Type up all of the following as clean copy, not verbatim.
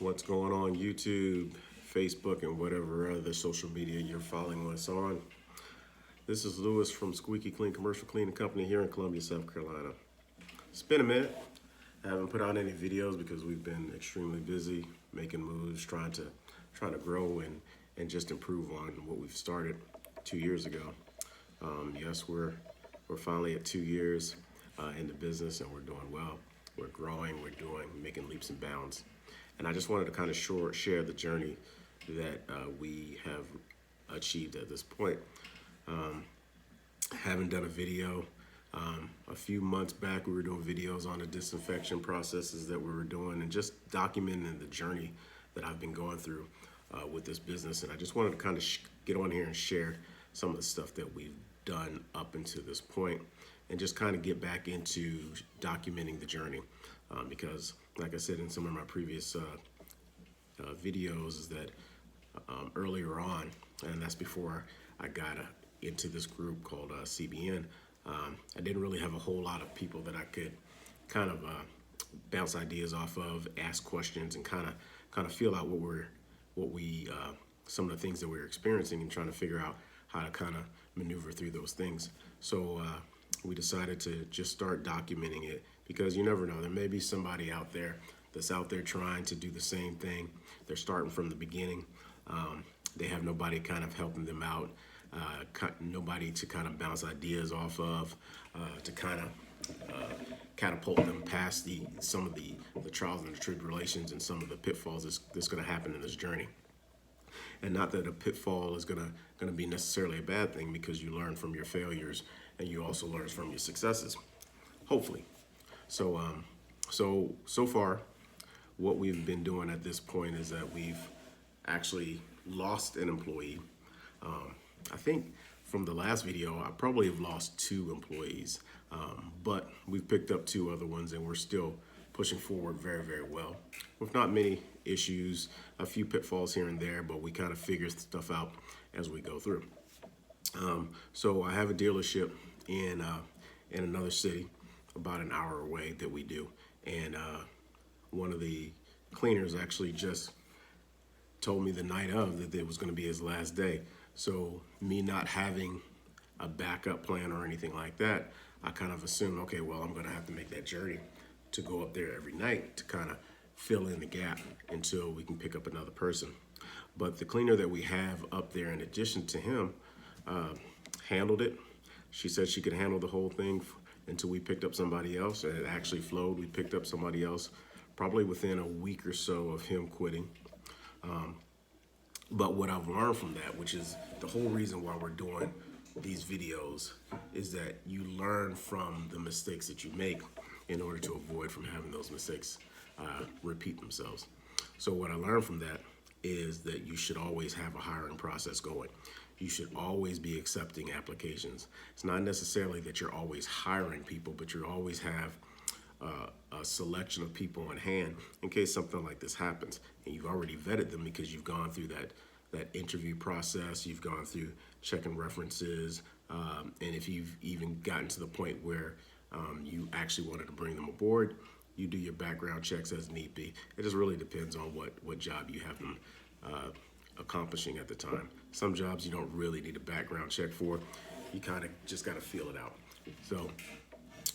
What's going on YouTube, Facebook, and whatever other social media you're following us on. This is Lewis from Squeaky Clean Commercial Cleaning Company here in Columbia, South Carolina. It's been a minute. I haven't put out any videos because we've been extremely busy making moves, trying to grow and just improve on what we've started 2 years ago. Yes, we're finally at 2 years in the business, and we're doing well. We're growing. We're making leaps and bounds. And I just wanted to kind of share the journey that we have achieved at this point. Haven't done a video. A few months back, we were doing videos on the disinfection processes that we were doing and just documenting the journey that I've been going through with this business. And I just wanted to kind of get on here and share some of the stuff that we've done up until this point and just kind of get back into documenting the journey. Because like I said in some of my previous videos is that earlier on, and that's before I got into this group called CBN, I didn't really have a whole lot of people that I could kind of bounce ideas off of, ask questions, and kind of feel out some of the things that we were experiencing and trying to figure out how to kind of maneuver through those things. So we decided to just start documenting it, because you never know, there may be somebody out there that's out there trying to do the same thing. They're starting from the beginning. They have nobody kind of helping them out, nobody to kind of bounce ideas off of, to kind of catapult them past some of the trials and the tribulations and some of the pitfalls that's going to happen in this journey. And not that a pitfall is going to be necessarily a bad thing, because you learn from your failures and you also learn from your successes, hopefully. So so far, what we've been doing at this point is that we've actually lost an employee. I think from the last video, I probably have lost 2 employees, but we've picked up 2 other ones, and we're still pushing forward very, very well with not many issues, a few pitfalls here and there, but we kind of figure stuff out as we go through. So I have a dealership in another city about an hour away that we do, and one of the cleaners actually just told me the night of that it was going to be his last day. So me not having a backup plan or anything like that, I kind of assumed, okay, well, I'm going to have to make that journey to go up there every night to kind of fill in the gap until we can pick up another person. But the cleaner that we have up there, in addition to him, handled it. She said she could handle the whole thing until we picked up somebody else, and it actually flowed. We picked up somebody else probably within a week or so of him quitting. But what I've learned from that, which is the whole reason why we're doing these videos, is that you learn from the mistakes that you make in order to avoid from having those mistakes repeat themselves. So what I learned from that is that you should always have a hiring process going. You should always be accepting applications. It's not necessarily that you're always hiring people, but you always have a selection of people on hand in case something like this happens, and you've already vetted them because you've gone through that interview process, you've gone through checking references, and if you've even gotten to the point where you actually wanted to bring them aboard, you do your background checks as need be. It just really depends on what job you have them accomplishing at the time. Some jobs you don't really need a background check for. You kind of just got to feel it out. So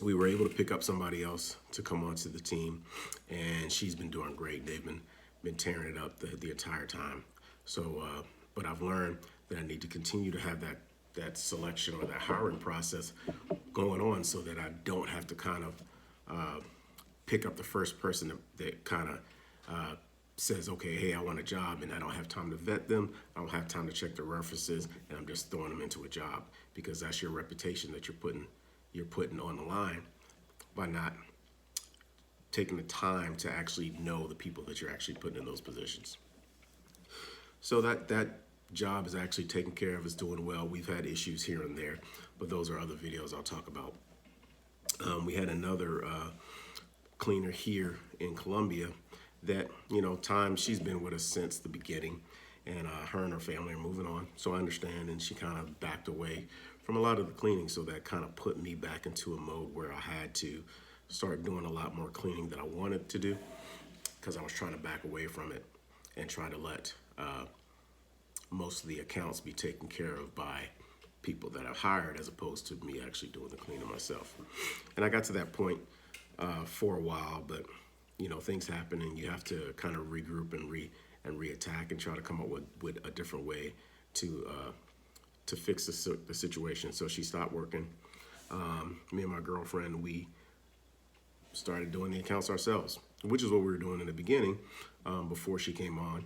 we were able to pick up somebody else to come onto the team, and she's been doing great. They've been tearing it up the entire time. So, but I've learned that I need to continue to have that selection or that hiring process going on, so that I don't have to kind of pick up the first person that kind of says, okay, hey, I want a job, and I don't have time to vet them. I don't have time to check their references, and I'm just throwing them into a job, because that's your reputation that you're putting on the line by not taking the time to actually know the people that you're actually putting in those positions. So that job is actually taken care of. It's doing well. We've had issues here and there, but those are other videos I'll talk about. We had another cleaner here in Columbia that, she's been with us since the beginning, and her and her family are moving on. So I understand, and she kind of backed away from a lot of the cleaning, so that kind of put me back into a mode where I had to start doing a lot more cleaning that I wanted to do. because I was trying to back away from it and trying to let most of the accounts be taken care of by people that I've hired as opposed to me actually doing the cleaning myself. And I got to that point for a while, but you know, things happen and you have to kind of regroup and reattack and try to come up with a different way to fix the situation. So she stopped working. Me and my girlfriend, we started doing the accounts ourselves, which is what we were doing in the beginning before she came on,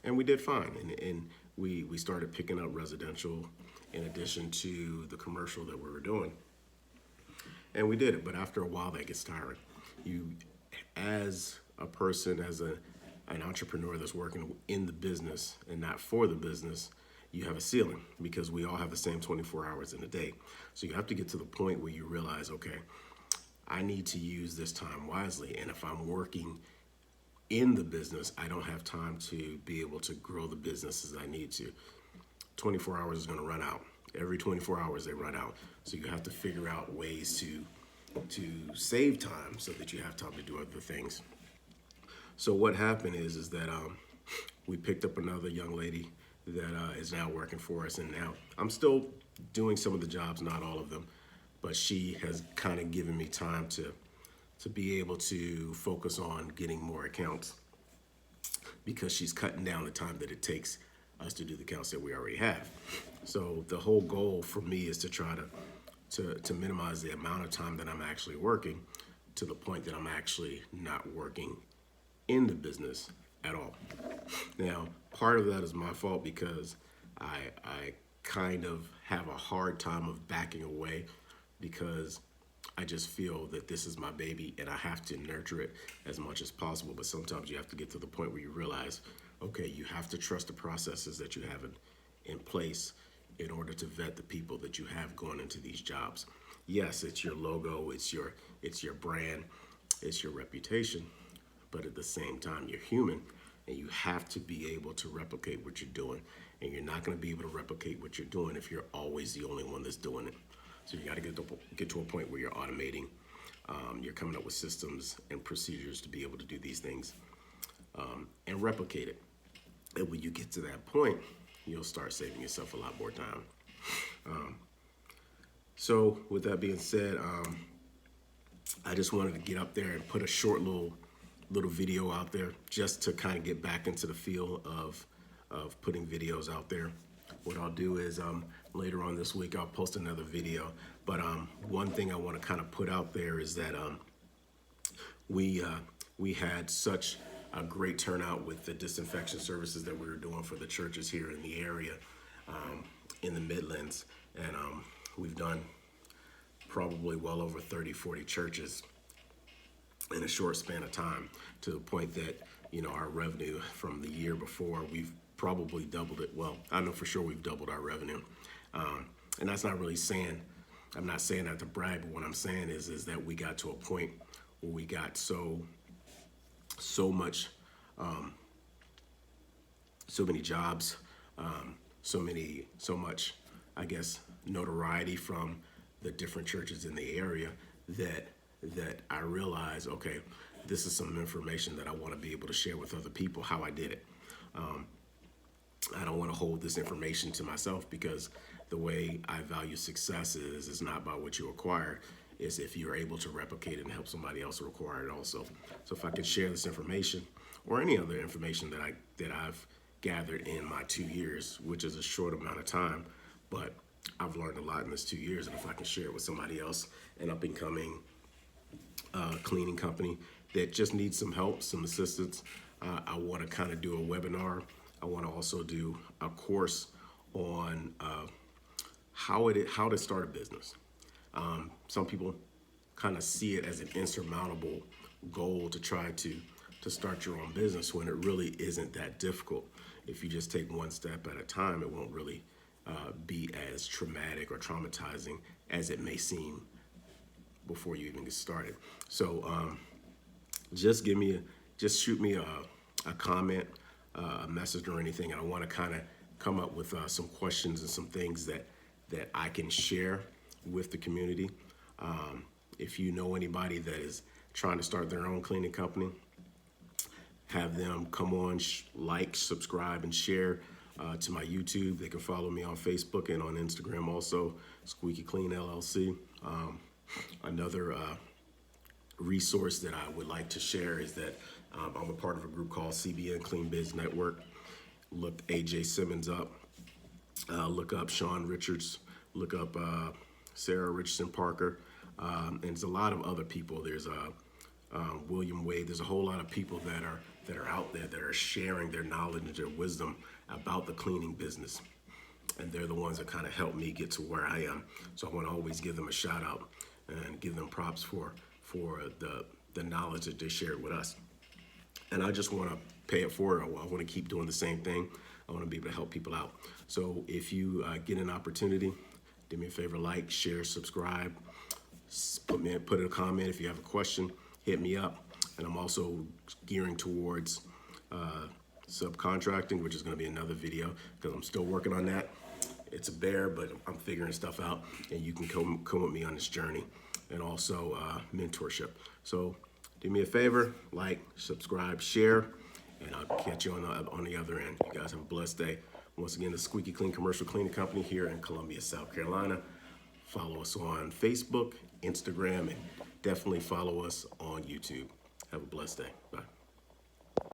and we did fine. And we started picking up residential in addition to the commercial that we were doing, and we did it. But after a while, that gets tiring. You, as a person, as an entrepreneur that's working in the business and not for the business, you have a ceiling because we all have the same 24 hours in a day. So you have to get to the point where you realize, okay, I need to use this time wisely. And if I'm working in the business, I don't have time to be able to grow the business as I need to. 24 hours is going to run out. Every 24 hours they run out. So you have to figure out ways to save time so that you have time to do other things. So what happened is that we picked up another young lady that is now working for us, and now I'm still doing some of the jobs, not all of them, but she has kind of given me time to be able to focus on getting more accounts because she's cutting down the time that it takes us to do the accounts that we already have. So the whole goal for me is to try to minimize the amount of time that I'm actually working to the point that I'm actually not working in the business at all. Now, part of that is my fault because I kind of have a hard time of backing away because I just feel that this is my baby and I have to nurture it as much as possible. But sometimes you have to get to the point where you realize, okay, you have to trust the processes that you have in place in order to vet the people that you have going into these jobs. Yes, it's your logo, it's your brand, it's your reputation, but at the same time, you're human and you have to be able to replicate what you're doing. And you're not going to be able to replicate what you're doing if you're always the only one that's doing it. So you got to get to a point where you're automating. You're coming up with systems and procedures to be able to do these things and replicate it. And when you get to that point, you'll start saving yourself a lot more time. So with that being said, I just wanted to get up there and put a short little video out there just to kind of get back into the feel of putting videos out there. What I'll do is later on this week I'll post another video, but one thing I want to kind of put out there is that we had such a great turnout with the disinfection services that we were doing for the churches here in the area, in the Midlands, and we've done probably well over 30-40 churches in a short span of time, to the point that, you know, our revenue from the year before, we've probably doubled it. Well, I know for sure we've doubled our revenue. And that's not really saying, I'm not saying that to brag, but what I'm saying is that we got to a point where we got so much, so many jobs, so much, I guess, notoriety from the different churches in the area that I realized, okay, this is some information that I want to be able to share with other people, how I did it. I don't want to hold this information to myself, because the way I value success is not about what you acquire, is if you're able to replicate it and help somebody else acquire it also. So if I could share this information or any other information that I've gathered in my 2 years, which is a short amount of time, but I've learned a lot in this 2 years, and if I can share it with somebody else, an up-and-coming cleaning company that just needs some help, some assistance, I want to kind of do a webinar. I want to also do a course on how to start a business. Some people kind of see it as an insurmountable goal to try to start your own business, when it really isn't that difficult. If you just take one step at a time, it won't really be as traumatic or traumatizing as it may seem before you even get started. So just shoot me a comment, a message or anything, and I want to kind of come up with some questions and some things that I can share with the community. If you know anybody that is trying to start their own cleaning company, have them come on, like, subscribe, and share to my YouTube. They can follow me on Facebook and on Instagram also, Squeaky Clean LLC. Another resource that I would like to share is that I'm a part of a group called CBN Clean Biz Network. Look AJ Simmons up, look up Sean Richards, look up Sarah Richardson Parker, and there's a lot of other people. There's William Wade. There's a whole lot of people that are out there that are sharing their knowledge and their wisdom about the cleaning business. And they're the ones that kind of helped me get to where I am. So I want to always give them a shout out and give them props for the knowledge that they shared with us. And I just want to pay it forward. I want to keep doing the same thing. I want to be able to help people out. So if you get an opportunity, do me a favor, like, share, subscribe, put in a comment. If you have a question, hit me up. And I'm also gearing towards subcontracting, which is going to be another video because I'm still working on that. It's a bear, but I'm figuring stuff out, and you can come with me on this journey. And also mentorship. So do me a favor, like, subscribe, share, and I'll catch you on the other end. You guys have a blessed day. Once again, the Squeaky Clean Commercial Cleaning Company here in Columbia, South Carolina. Follow us on Facebook, Instagram, and definitely follow us on YouTube. Have a blessed day. Bye.